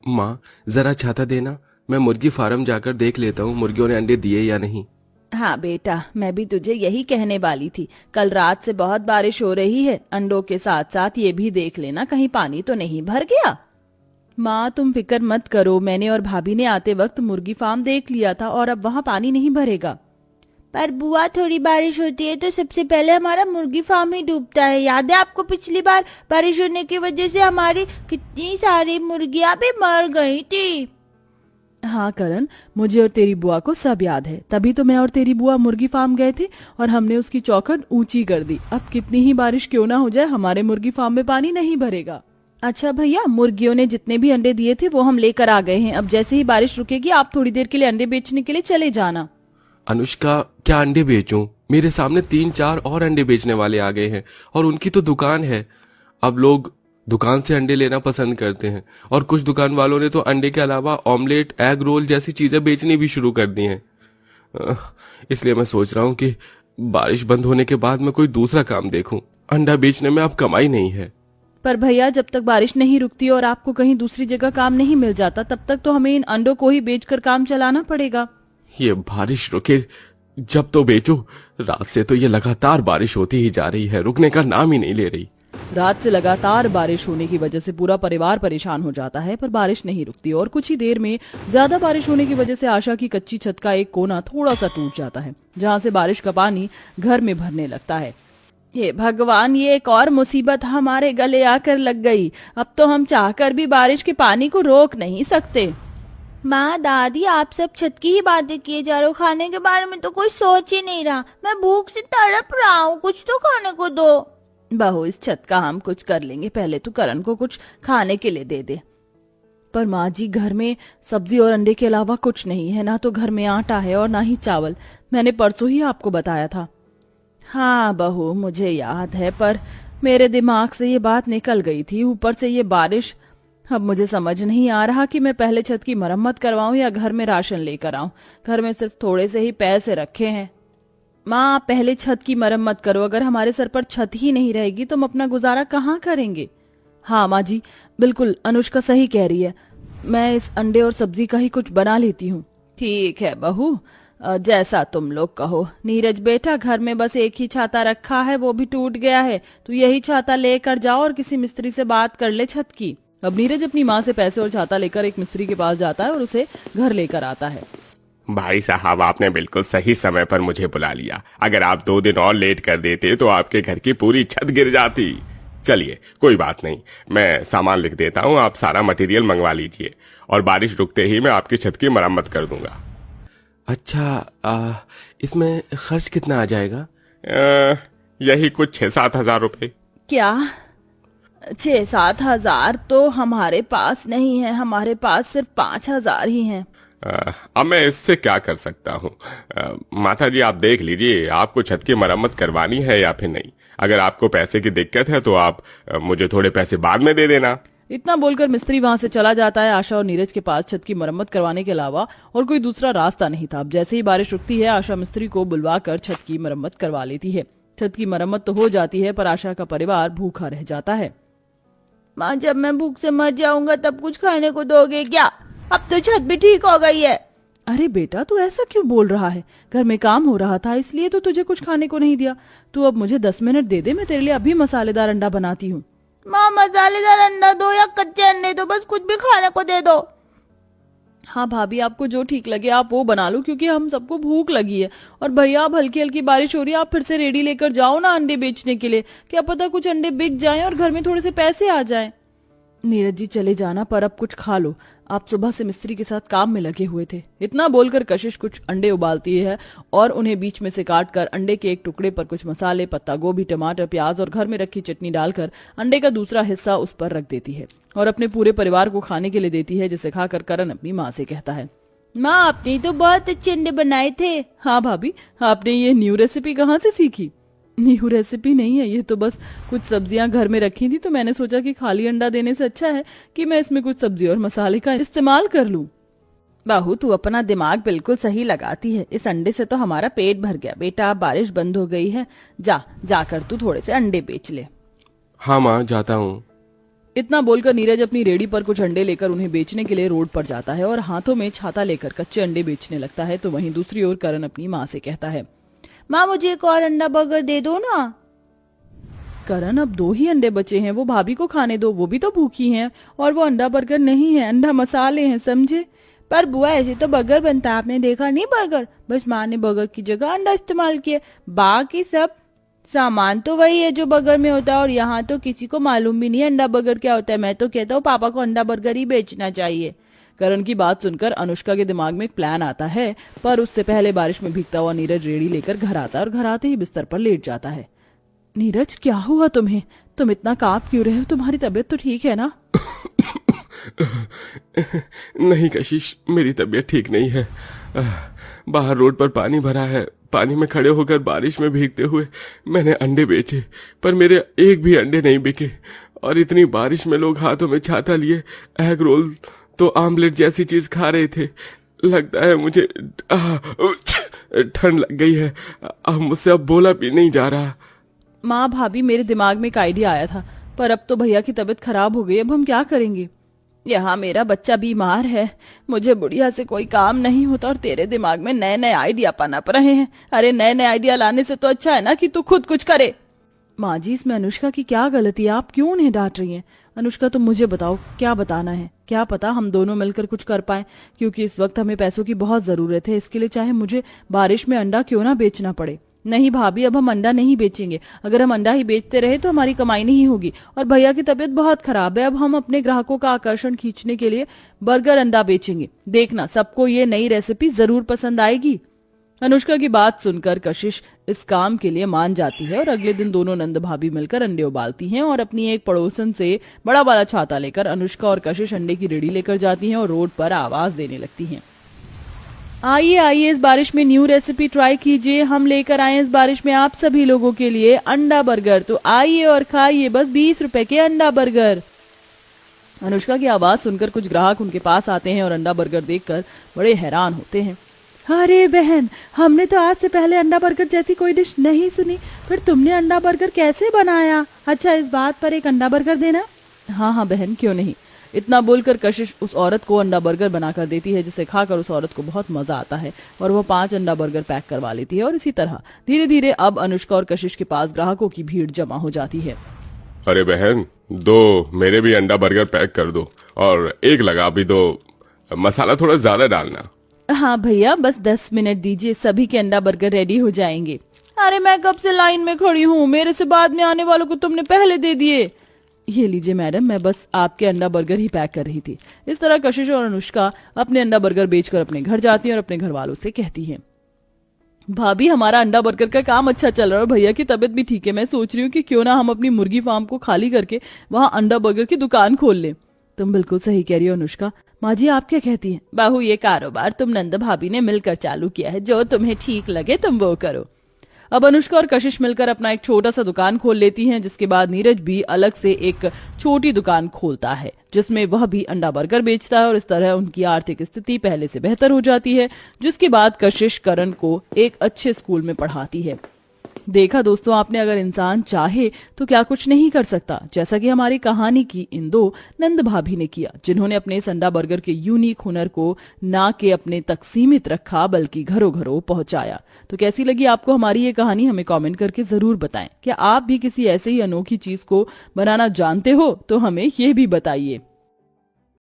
माँ, जरा छाता देना, मैं मुर्गी फार्म जाकर देख लेता हूँ मुर्गियों ने अंडे दिए या नहीं। हाँ बेटा, मैं भी तुझे यही कहने वाली थी। कल रात से बहुत बारिश हो रही है, अंडों के साथ साथ ये भी देख लेना कहीं पानी तो नहीं भर गया। माँ तुम फिक्र मत करो, मैंने और भाभी ने आते वक्त मुर्गी फार्म देख लिया था और अब वहाँ पानी नहीं भरेगा। पर बुआ, थोड़ी बारिश होती है तो सबसे पहले हमारा मुर्गी फार्म ही डूबता है। याद है आपको, पिछली बार बारिश होने की वजह से हमारी कितनी सारी मुर्गियां भी मर गई थी। हाँ करण, मुझे और तेरी बुआ को सब याद है। तभी तो मैं और तेरी बुआ मुर्गी फार्म गए थे और हमने उसकी चौखट ऊंची कर दी। अब कितनी ही बारिश क्यों ना हो जाए, हमारे मुर्गी फार्म में पानी नहीं भरेगा। अच्छा भैया, मुर्गियों ने जितने भी अंडे दिए थे वो हम लेकर आ गए हैं। अब जैसे ही बारिश रुकेगी आप थोड़ी देर के लिए अंडे बेचने के लिए चले जाना। अनुष्का, क्या अंडे बेचूं? मेरे सामने 3-4 और अंडे बेचने वाले आ गए हैं और उनकी तो दुकान है। अब लोग दुकान से अंडे लेना पसंद करते हैं और कुछ दुकान वालों ने तो अंडे के अलावा ऑमलेट, एग रोल जैसी चीजें बेचनी भी शुरू कर दी हैं। इसलिए मैं सोच रहा हूँ कि बारिश बंद होने के बाद मैं कोई दूसरा काम देखूं। अंडा बेचने में अब कमाई नहीं है। पर भैया, जब तक बारिश नहीं रुकती और आपको कहीं दूसरी जगह काम नहीं मिल जाता तब तक तो हमें इन अंडों को ही बेचकर काम चलाना पड़ेगा। ये बारिश रुके जब तो बेचो। रात से तो ये लगातार बारिश होती ही जा रही है, रुकने का नाम ही नहीं ले रही। रात से लगातार बारिश होने की वजह से पूरा परिवार परेशान हो जाता है, पर बारिश नहीं रुकती और कुछ ही देर में ज्यादा बारिश होने की वजह से आशा की कच्ची छत का एक कोना थोड़ा सा टूट जाता है, जहाँ से बारिश का पानी घर में भरने लगता है। हे भगवान, ये एक और मुसीबत हमारे गले आकर लग गई। अब तो हम चाहकर भी बारिश के पानी को रोक नहीं सकते। माँ, दादी, आप सब छत की ही बातें किए जा रहे हो, खाने के बारे में तो कोई सोच ही नहीं रहा। मैं भूख से तड़प रहा हूँ, कुछ तो खाने को दो। बहू, इस छत का हम कुछ कर लेंगे, पहले तू करण को कुछ खाने के लिए दे दे। पर माँ जी, घर में सब्जी और अंडे के अलावा कुछ नहीं है। ना तो घर में आटा है और ना ही चावल। मैंने परसों ही आपको बताया था। हाँ बहू, मुझे याद है, पर मेरे दिमाग से ये बात निकल गई थी। ऊपर से ये बारिश। अब मुझे समझ नहीं आ रहा कि मैं पहले छत की मरम्मत करवाऊं या घर में राशन लेकर आऊं। घर में सिर्फ थोड़े से ही पैसे रखे हैं। माँ, आप पहले छत की मरम्मत करो। अगर हमारे सर पर छत ही नहीं रहेगी तो हम अपना गुजारा कहाँ करेंगे। हाँ माँ जी, बिल्कुल अनुष्का सही कह रही है। मैं इस अंडे और सब्जी का ही कुछ बना लेती हूँ। ठीक है बहू, जैसा तुम लोग कहो। नीरज बेटा, घर में बस एक ही छाता रखा है, वो भी टूट गया है। तू यही छाता लेकर जाओ और किसी मिस्त्री से बात कर ले छत की। अब नीरज अपनी माँ से पैसे और छाता लेकर एक मिस्त्री के पास जाता है और उसे घर लेकर आता है। भाई साहब, आपने बिल्कुल सही समय पर मुझे बुला लिया। अगर आप 2 दिन और लेट कर देते तो आपके घर की पूरी छत गिर जाती। चलिए, कोई बात नहीं, मैं सामान लिख देता हूँ, आप सारा मटेरियल मंगवा लीजिए और बारिश रुकते ही मैं आपकी छत की मरम्मत कर दूंगा। अच्छा, इसमें खर्च कितना आ जाएगा? यही कुछ 6-7 हजार रुपए। क्या 6-7 हजार तो हमारे पास नहीं है। हमारे पास सिर्फ 5,000 ही हैं। अब मैं इससे क्या कर सकता हूँ? माता जी, आप देख लीजिए, आपको छत की मरम्मत करवानी है या फिर नहीं। अगर आपको पैसे की दिक्कत है तो आप मुझे थोड़े पैसे बाद में दे देना। इतना बोलकर मिस्त्री वहां से चला जाता है। आशा और नीरज के पास छत की मरम्मत करवाने के अलावा और कोई दूसरा रास्ता नहीं था। अब जैसे ही बारिश रुकती है, आशा मिस्त्री को बुलवाकर छत की मरम्मत करवा लेती है। छत की मरम्मत तो हो जाती है, पर आशा का परिवार भूखा रह जाता है। माँ, जब मैं भूख से मर जाऊंगा तब कुछ खाने को दोगे क्या? अब तो छत भी ठीक हो गई है। अरे बेटा, तू ऐसा क्यों बोल रहा है? घर में काम हो रहा था इसलिए तो तुझे कुछ खाने को नहीं दिया। तू अब मुझे 10 मिनट दे दे, मैं तेरे लिए अभी मसालेदार अंडा बनाती हूँ। माँ, मसालेदार अंडा दो या कच्चे अंडे दो, बस कुछ भी खाने को दे दो। हाँ भाभी, आपको जो ठीक लगे आप वो बना लो, क्योंकि हम सबको भूख लगी है। और भैया, अब हल्की हल्की बारिश हो रही है, आप फिर से रेडी लेकर जाओ ना अंडे बेचने के लिए। क्या पता कुछ अंडे बिक जाएं और घर में थोड़े से पैसे आ जाएं। नीरज जी, चले जाना, पर अब कुछ खा लो। आप सुबह से मिस्त्री के साथ काम में लगे हुए थे। इतना बोलकर कशिश कुछ अंडे उबालती है और उन्हें बीच में से काटकर अंडे के एक टुकड़े पर कुछ मसाले, पत्ता गोभी, टमाटर, प्याज और घर में रखी चटनी डालकर अंडे का दूसरा हिस्सा उस पर रख देती है और अपने पूरे परिवार को खाने के लिए देती है, जिसे खाकर करण अपनी माँ से कहता है, माँ, आपने तो बहुत अच्छे अंडे बनाए थे। हाँ भाभी, आपने ये न्यू रेसिपी कहाँ से सीखी? न्यू रेसिपी नहीं है ये, तो बस कुछ सब्जियां घर में रखी थी तो मैंने सोचा कि खाली अंडा देने से अच्छा है कि मैं इसमें कुछ सब्जी और मसाले का इस्तेमाल कर लूं। बाहू, तू अपना दिमाग बिल्कुल सही लगाती है। इस अंडे से तो हमारा पेट भर गया। बेटा, बारिश बंद हो गई है, जाकर तू थोड़े से अंडे बेच ले। हाँ माँ, जाता हूँ। इतना बोलकर नीरज अपनी रेडी पर कुछ अंडे लेकर उन्हें बेचने के लिए रोड पर जाता है और हाथों में छाता लेकर कच्चे अंडे बेचने लगता है। तो वहीं दूसरी ओर करण अपनी माँ से कहता है, माँ मुझे एक और अंडा बर्गर दे दो ना। करण अब 2 ही अंडे बचे हैं, वो भाभी को खाने दो, वो भी तो भूखी हैं। और वो अंडा बर्गर नहीं है, अंडा मसाले हैं, समझे। पर बुआ ऐसे तो बर्गर बनता है, आपने देखा नहीं बर्गर, बस माँ ने बर्गर की जगह अंडा इस्तेमाल किया, बाकी सब सामान तो वही है जो बर्गर में होता है। और यहाँ तो किसी को मालूम भी नहीं है अंडा बर्गर क्या होता है। मैं तो कहता हूँ पापा को अंडा बर्गर ही बेचना चाहिए। करण की बात सुनकर अनुष्का के दिमाग में एक प्लान आता है, पर उससे पहले बारिश में भीगता हुआ नीरज रेडी लेकर घर आता है और घर आते ही बिस्तर पर लेट जाता है। नीरज क्या हुआ तुम्हें, तुम इतना कांप क्यों रहे हो, तुम्हारी तबीयत तो ठीक है ना? नहीं कशिश, मेरी तबीयत ठीक नहीं है। बाहर रोड पर पानी भरा है, पानी में खड़े होकर बारिश में भीगते हुए मैंने अंडे बेचे, पर मेरे एक भी अंडे नहीं बिके। और इतनी बारिश में लोग हाथों में छाता लिए एग रोल तो आमलेट जैसी चीज खा रहे थे। लगता है मुझे ठंड लग गई है, अब मुझसे अब बोला भी नहीं जा रहा। माँ भाभी, मेरे दिमाग में एक आइडिया आया था, पर अब तो भैया की तबीयत खराब हो गई, अब हम क्या करेंगे? यहाँ मेरा बच्चा बीमार है, मुझे बुढ़िया से कोई काम नहीं होता और तेरे दिमाग में नए नए आइडिया पनप रहे हैं। अरे नए नए आइडिया लाने से तो अच्छा है ना कि तू खुद कुछ करे। माँ जी, इसमें अनुष्का की क्या गलती है, आप क्यों उन्हें डांट रही हैं? अनुष्का तुम मुझे बताओ क्या बताना है, क्या पता हम दोनों मिलकर कुछ कर पाए, क्योंकि इस वक्त हमें पैसों की बहुत जरूरत है। इसके लिए चाहे मुझे बारिश में अंडा क्यों ना बेचना पड़े। नहीं भाभी, अब हम अंडा नहीं बेचेंगे। अगर हम अंडा ही बेचते रहे तो हमारी कमाई नहीं होगी और भैया की तबीयत बहुत खराब है। अब हम अपने ग्राहकों का आकर्षण खींचने के लिए बर्गर अंडा बेचेंगे। देखना, सबको ये नई रेसिपी जरूर पसंद आएगी। अनुष्का की बात सुनकर कशिश इस काम के लिए मान जाती है और अगले दिन दोनों नंद भाभी मिलकर अंडे उबालती हैं और अपनी एक पड़ोसन से बड़ा वाला छाता लेकर अनुष्का और कशिश अंडे की रेडी लेकर जाती हैं और रोड पर आवाज देने लगती हैं, आइए आइए इस बारिश में न्यू रेसिपी ट्राई कीजिए। हम लेकर आए इस बारिश में आप सभी लोगों के लिए अंडा बर्गर, तो आइए और खाइए, बस 20 रुपए के अंडा बर्गर। अनुष्का की आवाज सुनकर कुछ ग्राहक उनके पास आते हैं और अंडा बर्गर देखकर बड़े हैरान होते हैं। अरे बहन, हमने तो आज से पहले अंडा बर्गर जैसी कोई डिश नहीं सुनी, फिर तुमने अंडा बर्गर कैसे बनाया? अच्छा, इस बात पर एक अंडा बर्गर देना। हाँ हाँ बहन, क्यों नहीं। इतना बोलकर कशिश उस औरत को अंडा बर्गर बनाकर देती है, जिसे खाकर उस औरत को बहुत मजा आता है और वह 5 अंडा बर्गर पैक करवा लेती है। और इसी तरह धीरे धीरे अब अनुष्का और कशिश के पास ग्राहकों की भीड़ जमा हो जाती है। अरे बहन, 2 मेरे भी अंडा बर्गर पैक कर दो और एक लगा भी दो, मसाला थोड़ा ज्यादा डालना। हाँ भैया, बस 10 मिनट दीजिए, सभी के अंडा बर्गर रेडी हो जाएंगे। अरे मैं कब से लाइन में खड़ी हूँ, मेरे से बाद में आने वालों को तुमने पहले दे दिए। ये लीजिए मैडम, मैं बस आपके अंडा बर्गर ही पैक कर रही थी। इस तरह कशिश और अनुष्का अपने अंडा बर्गर बेचकर अपने घर जाती हैं और अपने घर वालों से कहती हैं, भाभी हमारा अंडा बर्गर का काम अच्छा चल रहा है और भैया की तबीयत भी ठीक है। मैं सोच रही हूँ कि क्यों ना हम अपनी मुर्गी फार्म को खाली करके वहाँ अंडा बर्गर की दुकान खोल लें। तुम बिल्कुल सही कह रही हो अनुष्का। माँ जी आप क्या कहती हैं? बाहू, ये कारोबार तुम नंद भाभी ने मिलकर चालू किया है, जो तुम्हें ठीक लगे तुम वो करो। अब अनुष्का और कशिश मिलकर अपना एक छोटा सा दुकान खोल लेती हैं, जिसके बाद नीरज भी अलग से एक छोटी दुकान खोलता है जिसमें वह भी अंडा बर्गर बेचता है और इस तरह उनकी आर्थिक स्थिति पहले से बेहतर हो जाती है, जिसके बाद कशिश करण को एक अच्छे स्कूल में पढ़ाती है। देखा दोस्तों आपने, अगर इंसान चाहे तो क्या कुछ नहीं कर सकता, जैसा कि हमारी कहानी की इन 2 नंद भाभी ने किया, जिन्होंने अपने इस अंडा बर्गर के यूनिक हुनर को ना के अपने तक सीमित रखा बल्कि घरों घरों पहुंचाया। तो कैसी लगी आपको हमारी ये कहानी, हमें कमेंट करके जरूर बताएं। क्या आप भी किसी ऐसे ही अनोखी चीज को बनाना जानते हो? तो हमें ये भी बताइए।